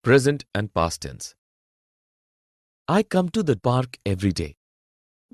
Present and past tense. I come to the park every day.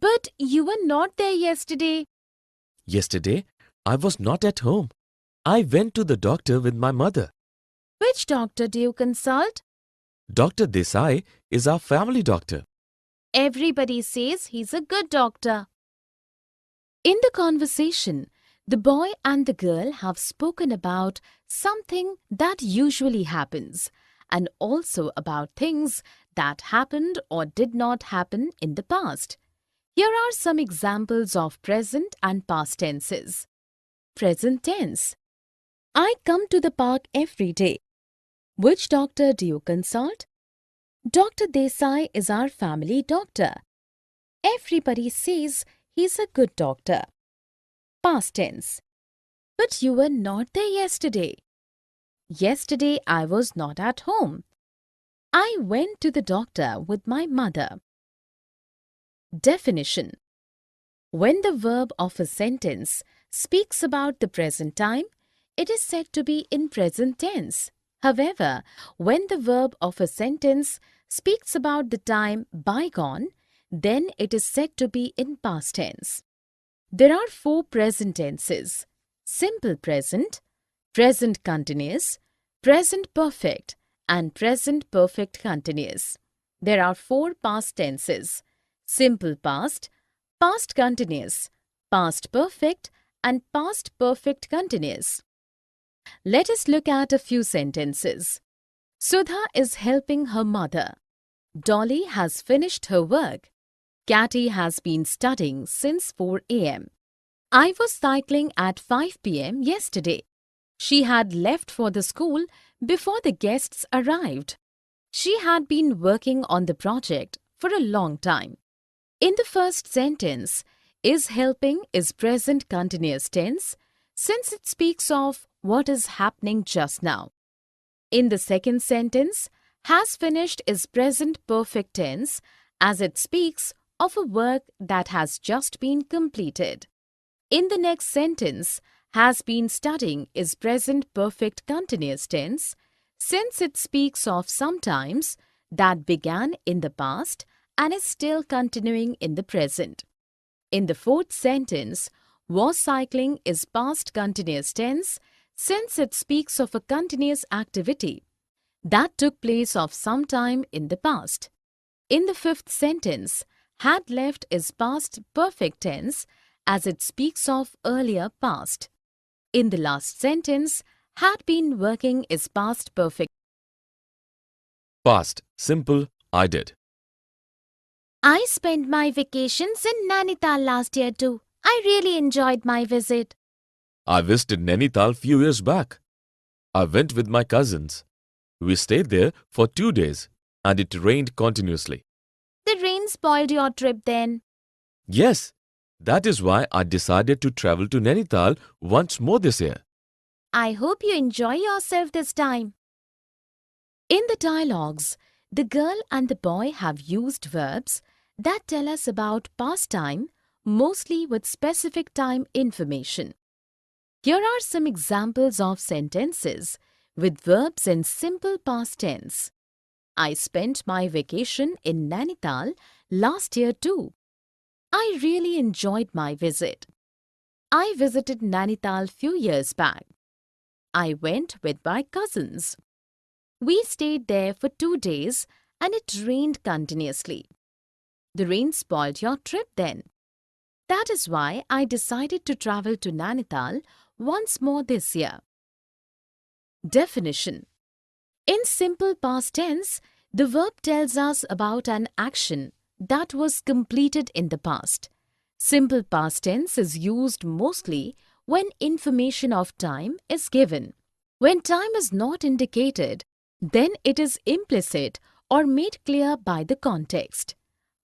But you were not there yesterday. Yesterday, I was not at home. I went to the doctor with my mother. Which doctor do you consult? Dr. Desai is our family doctor. Everybody says he's a good doctor. In the conversation, the boy and the girl have spoken about something that usually happens and also about things that happened or did not happen in the past. Here are some examples of present and past tenses. Present tense. I come to the park every day. Which doctor do you consult? Dr. Desai is our family doctor. Everybody says he's a good doctor. Past tense. But you were not there yesterday. Yesterday I was not at home. I went to the doctor with my mother. Definition. When the verb of a sentence speaks about the present time, it is said to be in present tense. However, when the verb of a sentence speaks about the time bygone, then it is said to be in past tense. There are 4 present tenses: simple present, present continuous, present perfect, and present perfect continuous. There are 4 past tenses: simple past, past continuous, past perfect, and past perfect continuous. Let us look at a few sentences. Sudha is helping her mother. Dolly has finished her work. Catty has been studying since 4 a.m. I was cycling at 5 p.m. yesterday. She had left for the school before the guests arrived. She had been working on the project for a long time. In the first sentence, is helping is present continuous tense since it speaks of what is happening just now. In the second sentence, has finished is present perfect tense as it speaks of a work that has just been completed. In the next sentence, has been studying is present perfect continuous tense since it speaks of sometimes that began in the past and is still continuing in the present. In the fourth sentence, was cycling is past continuous tense since it speaks of a continuous activity that took place of some time in the past. In the fifth sentence, had left is past perfect tense as it speaks of earlier past. In the last sentence, had been working is past perfect. Past, simple, I did. I spent my vacations in Nainital last year too. I really enjoyed my visit. I visited Nainital few years back. I went with my cousins. We stayed there for 2 days and it rained continuously. The rain spoiled your trip then. Yes, that is why I decided to travel to Nainital once more this year. I hope you enjoy yourself this time. In the dialogues, the girl and the boy have used verbs that tell us about past time, mostly with specific time information. Here are some examples of sentences with verbs in simple past tense. I spent my vacation in Nainital last year too. I really enjoyed my visit. I visited Nainital few years back. I went with my cousins. We stayed there for 2 days and it rained continuously. The rain spoiled your trip then. That is why I decided to travel to Nainital once more this year. Definition. In simple past tense, the verb tells us about an action that was completed in the past. Simple past tense is used mostly when information of time is given. When time is not indicated, then it is implicit or made clear by the context.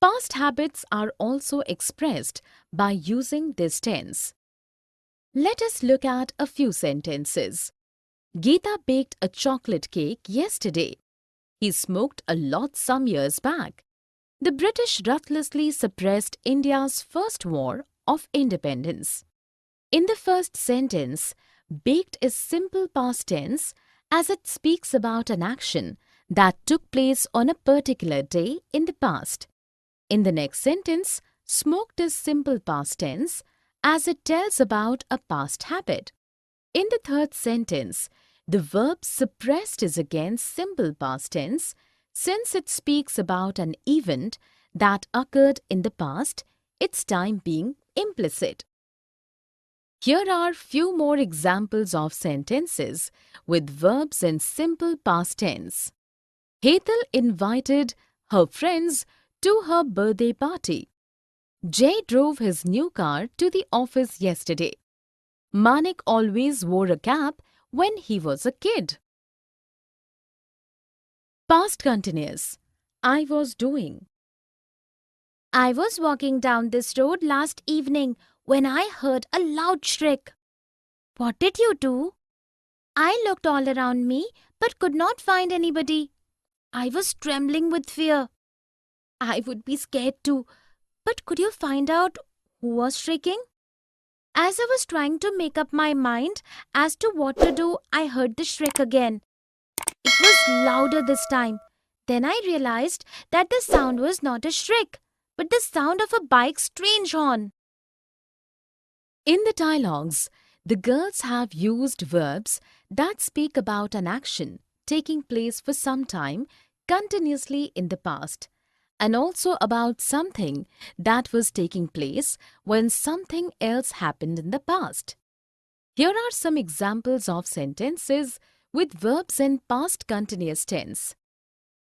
Past habits are also expressed by using this tense. Let us look at a few sentences. Geeta baked a chocolate cake yesterday. He smoked a lot some years back. The British ruthlessly suppressed India's first war of independence. In the first sentence, baked is simple past tense as it speaks about an action that took place on a particular day in the past. In the next sentence, smoked is simple past tense as it tells about a past habit. In the third sentence, the verb suppressed is again simple past tense since it speaks about an event that occurred in the past, its time being implicit. Here are few more examples of sentences with verbs in simple past tense. Hetal invited her friends to her birthday party. Jay drove his new car to the office yesterday. Manik always wore a cap when he was a kid. Past continuous. I was doing. I was walking down this road last evening when I heard a loud shriek. What did you do? I looked all around me but could not find anybody. I was trembling with fear. I would be scared too, but could you find out who was shrieking? As I was trying to make up my mind as to what to do, I heard the shriek again. It was louder this time. Then I realized that the sound was not a shriek, but the sound of a bike's strange horn. In the dialogues, the girls have used verbs that speak about an action taking place for some time continuously in the past, and also about something that was taking place when something else happened in the past. Here are some examples of sentences with verbs in past continuous tense.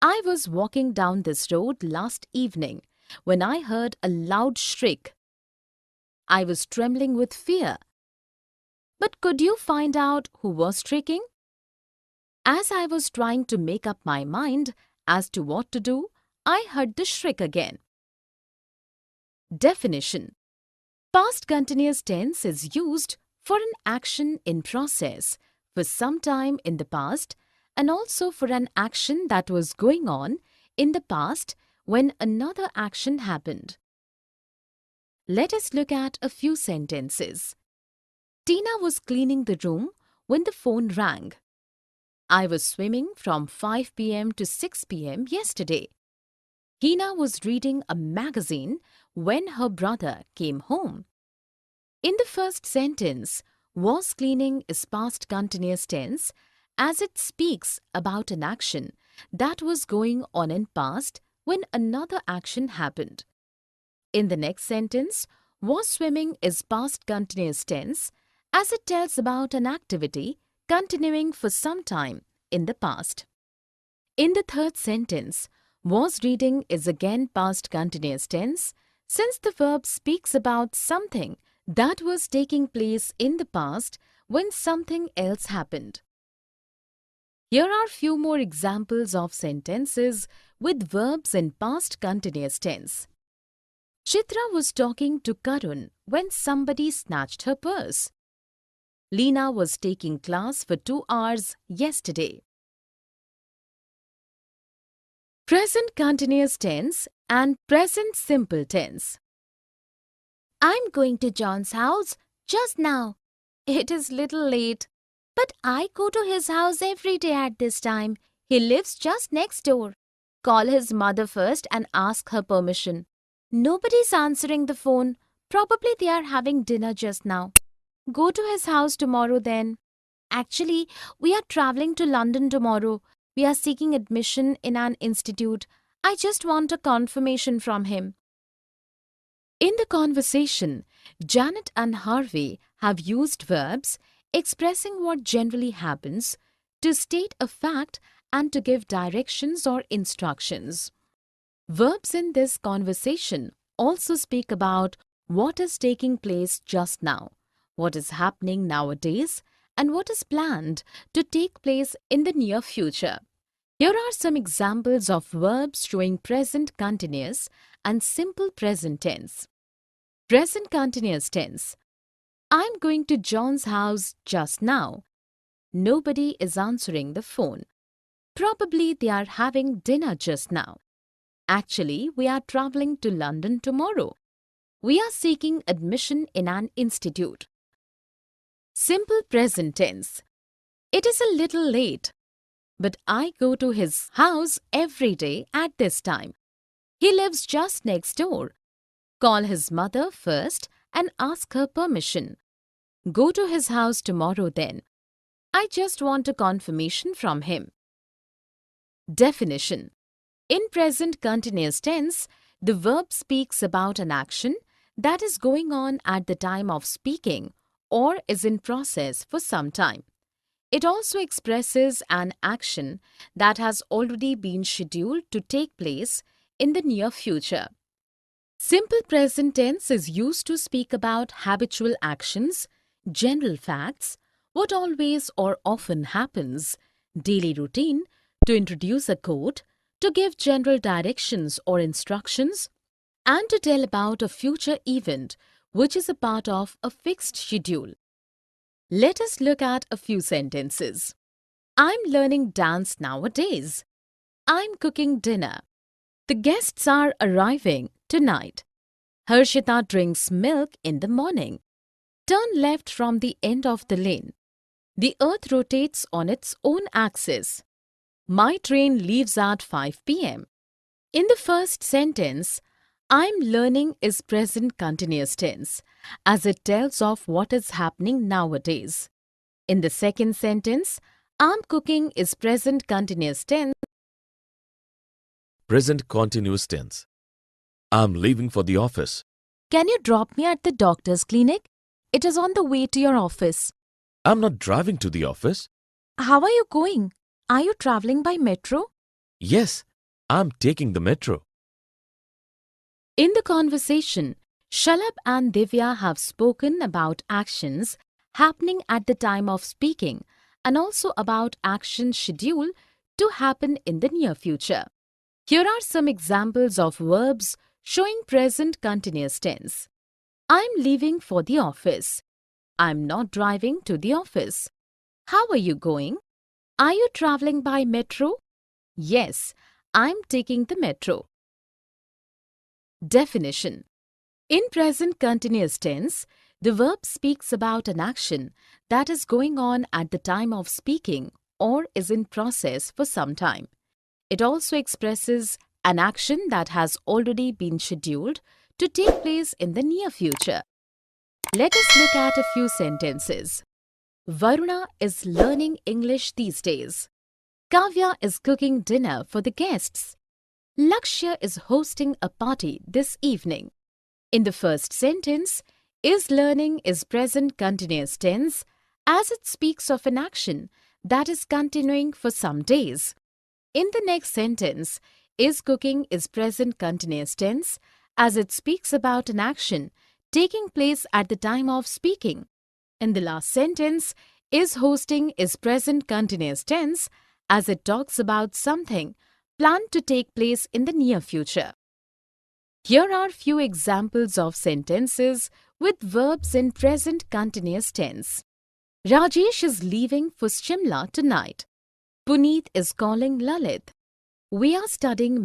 I was walking down this road last evening when I heard a loud shriek. I was trembling with fear. But could you find out who was shrieking? As I was trying to make up my mind as to what to do, I heard the shriek again. Definition. Past continuous tense is used for an action in process for some time in the past and also for an action that was going on in the past when another action happened. Let us look at a few sentences. Tina was cleaning the room when the phone rang. I was swimming from 5 p.m. to 6 p.m. yesterday. Hina was reading a magazine when her brother came home. In the first sentence, was cleaning is past continuous tense as it speaks about an action that was going on in past when another action happened. In the next sentence, was swimming is past continuous tense as it tells about an activity continuing for some time in the past. In the third sentence, was reading is again past continuous tense since the verb speaks about something that was taking place in the past when something else happened. Here are few more examples of sentences with verbs in past continuous tense. Chitra was talking to Karun when somebody snatched her purse. Leena was taking class for 2 hours yesterday. Present continuous tense and present simple tense. I'm going to John's house just now. It is little late, but I go to his house every day at this time. He lives just next door. Call his mother first and ask her permission. Nobody's answering the phone. Probably they are having dinner just now. Go to his house tomorrow then. Actually, we are traveling to London tomorrow. We are seeking admission in an institute. I just want a confirmation from him. In the conversation, Janet and Harvey have used verbs expressing what generally happens to state a fact and to give directions or instructions. Verbs in this conversation also speak about what is taking place just now, what is happening nowadays, and what is planned to take place in the near future. Here are some examples of verbs showing present continuous and simple present tense. Present continuous tense. I'm going to John's house just now. Nobody is answering the phone. Probably they are having dinner just now. Actually, we are traveling to London tomorrow. We are seeking admission in an institute. Simple present tense. It is a little late, but I go to his house every day at this time. He lives just next door. Call his mother first and ask her permission. Go to his house tomorrow then. I just want a confirmation from him. Definition. In present continuous tense, the verb speaks about an action that is going on at the time of speaking or is in process for some time. It also expresses an action that has already been scheduled to take place in the near future. Simple present tense is used to speak about habitual actions, general facts, what always or often happens, daily routine, to introduce a code, to give general directions or instructions, and to tell about a future event which is a part of a fixed schedule. Let us look at a few sentences. I'm learning dance nowadays. I'm cooking dinner. The guests are arriving tonight. Harshita drinks milk in the morning. Turn left from the end of the lane. The earth rotates on its own axis. My train leaves at 5 p.m. In the first sentence, I'm learning is present continuous tense, as it tells of what is happening nowadays. In the second sentence, I'm cooking is present continuous tense. Present continuous tense. I'm leaving for the office. Can you drop me at the doctor's clinic? It is on the way to your office. I'm not driving to the office. How are you going? Are you traveling by metro? Yes, I'm taking the metro. In the conversation, Shalabh and Divya have spoken about actions happening at the time of speaking and also about actions scheduled to happen in the near future. Here are some examples of verbs showing present continuous tense. I'm leaving for the office. I'm not driving to the office. How are you going? Are you traveling by metro? Yes, I'm taking the metro. Definition. In present continuous tense, the verb speaks about an action that is going on at the time of speaking or is in process for some time. It also expresses an action that has already been scheduled to take place in the near future. Let us look at a few sentences. Varuna is learning English these days. Kavya is cooking dinner for the guests. Lakshya is hosting a party this evening. In the first sentence, is learning is present continuous tense as it speaks of an action that is continuing for some days. In the next sentence, is cooking is present continuous tense as it speaks about an action taking place at the time of speaking. In the last sentence, is hosting is present continuous tense as it talks about something planned to take place in the near future. Here are few examples of sentences with verbs in present continuous tense. Rajesh is leaving for Shimla tonight. Puneet is calling Lalit. We are studying